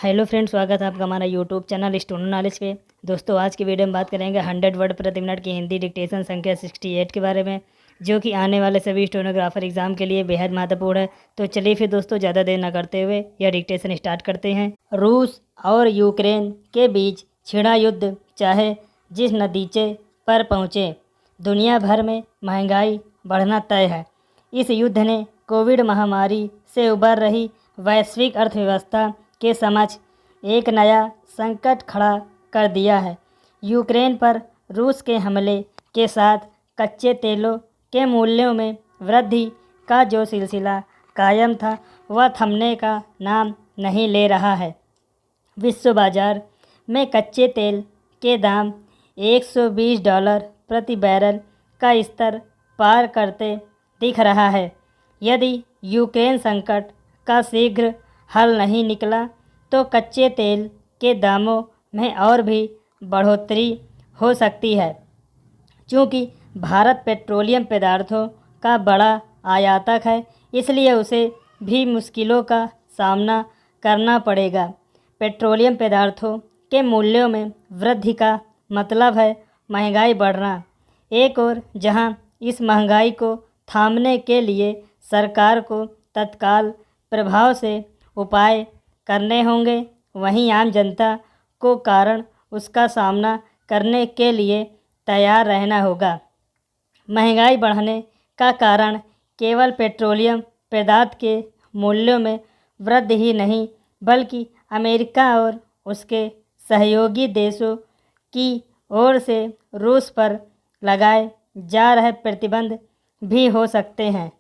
Hello friends, स्वागत है आपका हमारा यूट्यूब चैनल स्टूडेंट नॉलेज पे। दोस्तों, आज की वीडियो में बात करेंगे 100 वर्ड प्रति मिनट की हिंदी डिक्टेशन संख्या 68 के बारे में, जो कि आने वाले सभी स्टेनोग्राफर एग्जाम के लिए बेहद महत्वपूर्ण है। तो चलिए फिर दोस्तों, ज़्यादा देर न करते हुए यह डिक्टेशन स्टार्ट करते हैं। रूस और यूक्रेन के बीच छिड़ा युद्ध चाहे जिस नतीजे पर पहुँचे, दुनिया भर में महंगाई बढ़ना तय है। इस युद्ध ने कोविड महामारी से उबर रही वैश्विक अर्थव्यवस्था के समक्ष एक नया संकट खड़ा कर दिया है। यूक्रेन पर रूस के हमले के साथ कच्चे तेलों के मूल्यों में वृद्धि का जो सिलसिला कायम था, वह थमने का नाम नहीं ले रहा है। विश्व बाजार में कच्चे तेल के दाम $120 प्रति बैरल का स्तर पार करते दिख रहा है। यदि यूक्रेन संकट का शीघ्र हल नहीं निकला तो कच्चे तेल के दामों में और भी बढ़ोतरी हो सकती है। चूँकि भारत पेट्रोलियम पदार्थों का बड़ा आयातक है, इसलिए उसे भी मुश्किलों का सामना करना पड़ेगा। पेट्रोलियम पदार्थों के मूल्यों में वृद्धि का मतलब है महंगाई बढ़ना। एक ओर जहां इस महंगाई को थामने के लिए सरकार को तत्काल प्रभाव से उपाय करने होंगे, वहीं आम जनता को कारण उसका सामना करने के लिए तैयार रहना होगा। महंगाई बढ़ने का कारण केवल पेट्रोलियम पदार्थ के मूल्यों में वृद्धि ही नहीं, बल्कि अमेरिका और उसके सहयोगी देशों की ओर से रूस पर लगाए जा रहे प्रतिबंध भी हो सकते हैं।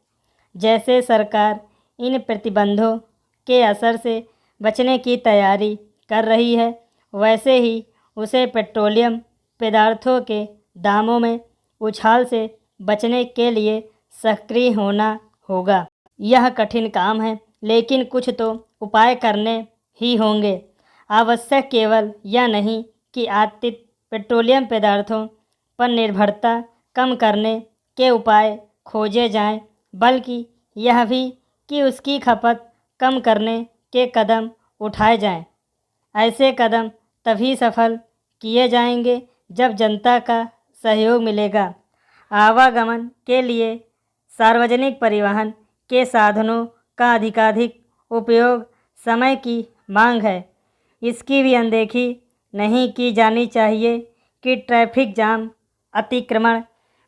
जैसे सरकार इन प्रतिबंधों के असर से बचने की तैयारी कर रही है, वैसे ही उसे पेट्रोलियम पदार्थों के दामों में उछाल से बचने के लिए सक्रिय होना होगा। यह कठिन काम है, लेकिन कुछ तो उपाय करने ही होंगे। आवश्यक केवल यह नहीं कि आयातित पेट्रोलियम पदार्थों पर निर्भरता कम करने के उपाय खोजे जाएं, बल्कि यह भी कि उसकी खपत कम करने के कदम उठाए जाएं। ऐसे कदम तभी सफल किए जाएंगे जब जनता का सहयोग मिलेगा। आवागमन के लिए सार्वजनिक परिवहन के साधनों का अधिकाधिक उपयोग समय की मांग है। इसकी भी अनदेखी नहीं की जानी चाहिए कि ट्रैफिक जाम, अतिक्रमण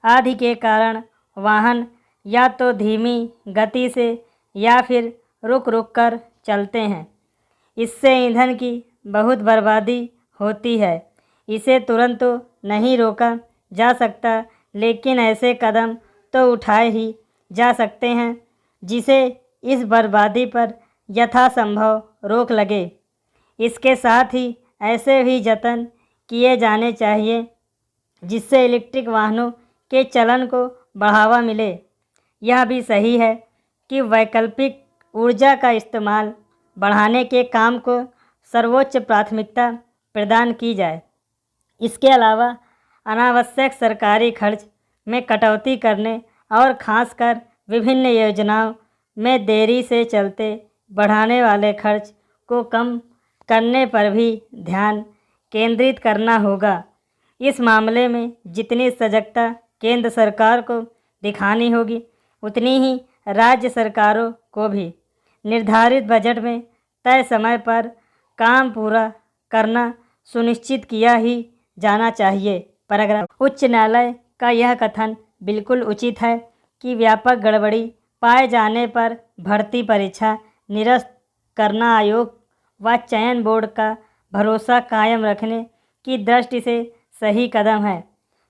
आदि के कारण वाहन या तो धीमी गति से या फिर रुक रुक कर चलते हैं। इससे ईंधन की बहुत बर्बादी होती है। इसे तुरंत तो नहीं रोका जा सकता, लेकिन ऐसे कदम तो उठाए ही जा सकते हैं जिसे इस बर्बादी पर यथासंभव रोक लगे। इसके साथ ही ऐसे भी जतन किए जाने चाहिए जिससे इलेक्ट्रिक वाहनों के चलन को बढ़ावा मिले। यह भी सही है कि वैकल्पिक ऊर्जा का इस्तेमाल बढ़ाने के काम को सर्वोच्च प्राथमिकता प्रदान की जाए। इसके अलावा अनावश्यक सरकारी खर्च में कटौती करने और खासकर विभिन्न योजनाओं में देरी से चलते बढ़ाने वाले खर्च को कम करने पर भी ध्यान केंद्रित करना होगा। इस मामले में जितनी सजगता केंद्र सरकार को दिखानी होगी, उतनी ही राज्य सरकारों को भी। निर्धारित बजट में तय समय पर काम पूरा करना सुनिश्चित किया ही जाना चाहिए। पैराग्राफ। उच्च न्यायालय का यह कथन बिल्कुल उचित है कि व्यापक गड़बड़ी पाए जाने पर भर्ती परीक्षा निरस्त करना आयोग व चयन बोर्ड का भरोसा कायम रखने की दृष्टि से सही कदम है।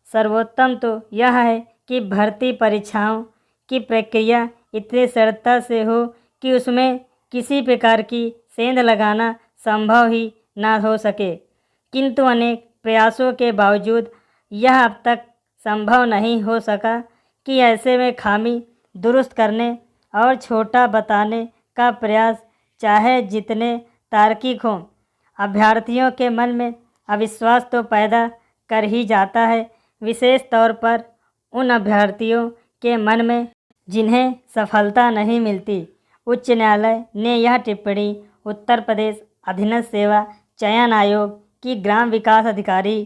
सर्वोत्तम तो यह है कि भर्ती परीक्षाओं की प्रक्रिया इतनी सरलता से हो कि उसमें किसी प्रकार की सेंध लगाना संभव ही ना हो सके, किंतु अनेक प्रयासों के बावजूद यह अब तक संभव नहीं हो सका कि ऐसे में खामी दुरुस्त करने और छोटा बताने का प्रयास चाहे जितने तार्किक हों, अभ्यर्थियों के मन में अविश्वास तो पैदा कर ही जाता है, विशेष तौर पर उन अभ्यर्थियों के मन में जिन्हें सफलता नहीं मिलती। उच्च न्यायालय ने यह टिप्पणी उत्तर प्रदेश अधीनस्थ सेवा चयन आयोग की ग्राम विकास अधिकारी,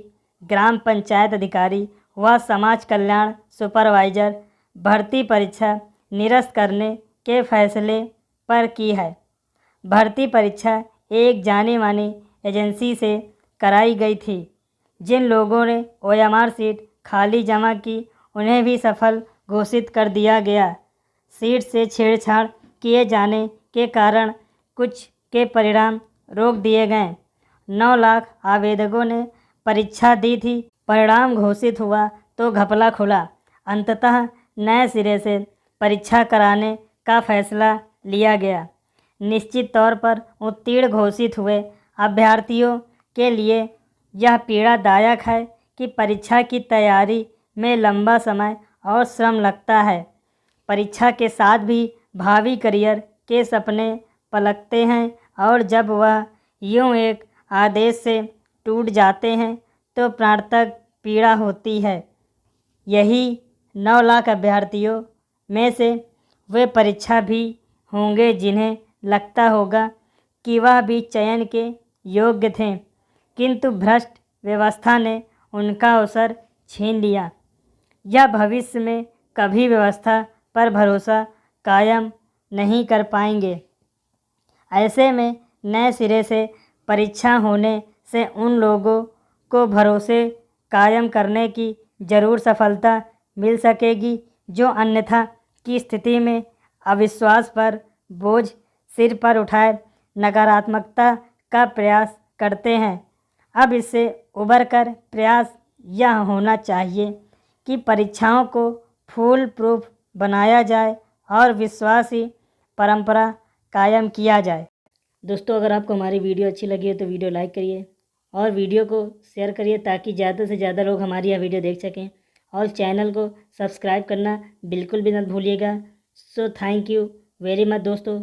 ग्राम पंचायत अधिकारी व समाज कल्याण सुपरवाइजर भर्ती परीक्षा निरस्त करने के फैसले पर की है। भर्ती परीक्षा एक जानी मानी एजेंसी से कराई गई थी। जिन लोगों ने OMR सीट खाली जमा की उन्हें भी सफल घोषित कर दिया गया। सीट से छेड़छाड़ किए जाने के कारण कुछ के परिणाम रोक दिए गए। 9 लाख आवेदकों ने परीक्षा दी थी। परिणाम घोषित हुआ तो घपला खुला। अंततः नए सिरे से परीक्षा कराने का फैसला लिया गया। निश्चित तौर पर उत्तीर्ण घोषित हुए अभ्यर्थियों के लिए यह पीड़ादायक है कि परीक्षा की तैयारी में लंबा समय और श्रम लगता है। परीक्षा के साथ भी भावी करियर के सपने पलकते हैं और जब वह यूं एक आदेश से टूट जाते हैं तो प्राणतक पीड़ा होती है। यही 9 लाख अभ्यर्थियों में से वे परीक्षा भी होंगे जिन्हें लगता होगा कि वह भी चयन के योग्य थे, किंतु भ्रष्ट व्यवस्था ने उनका अवसर छीन लिया। यह भविष्य में कभी व्यवस्था पर भरोसा कायम नहीं कर पाएंगे। ऐसे में नए सिरे से परीक्षा होने से उन लोगों को भरोसे कायम करने की ज़रूर सफलता मिल सकेगी जो अन्यथा की स्थिति में अविश्वास पर बोझ सिर पर उठाए नकारात्मकता का प्रयास करते हैं। अब इससे उबर कर प्रयास यह होना चाहिए कि परीक्षाओं को फूल प्रूफ बनाया जाए और विश्वासी परंपरा कायम किया जाए। दोस्तों, अगर आपको हमारी वीडियो अच्छी लगी है तो वीडियो लाइक करिए और वीडियो को शेयर करिए ताकि ज़्यादा से ज़्यादा लोग हमारी यह वीडियो देख सकें, और चैनल को सब्सक्राइब करना बिल्कुल भी मत भूलिएगा। So thank you very much दोस्तों।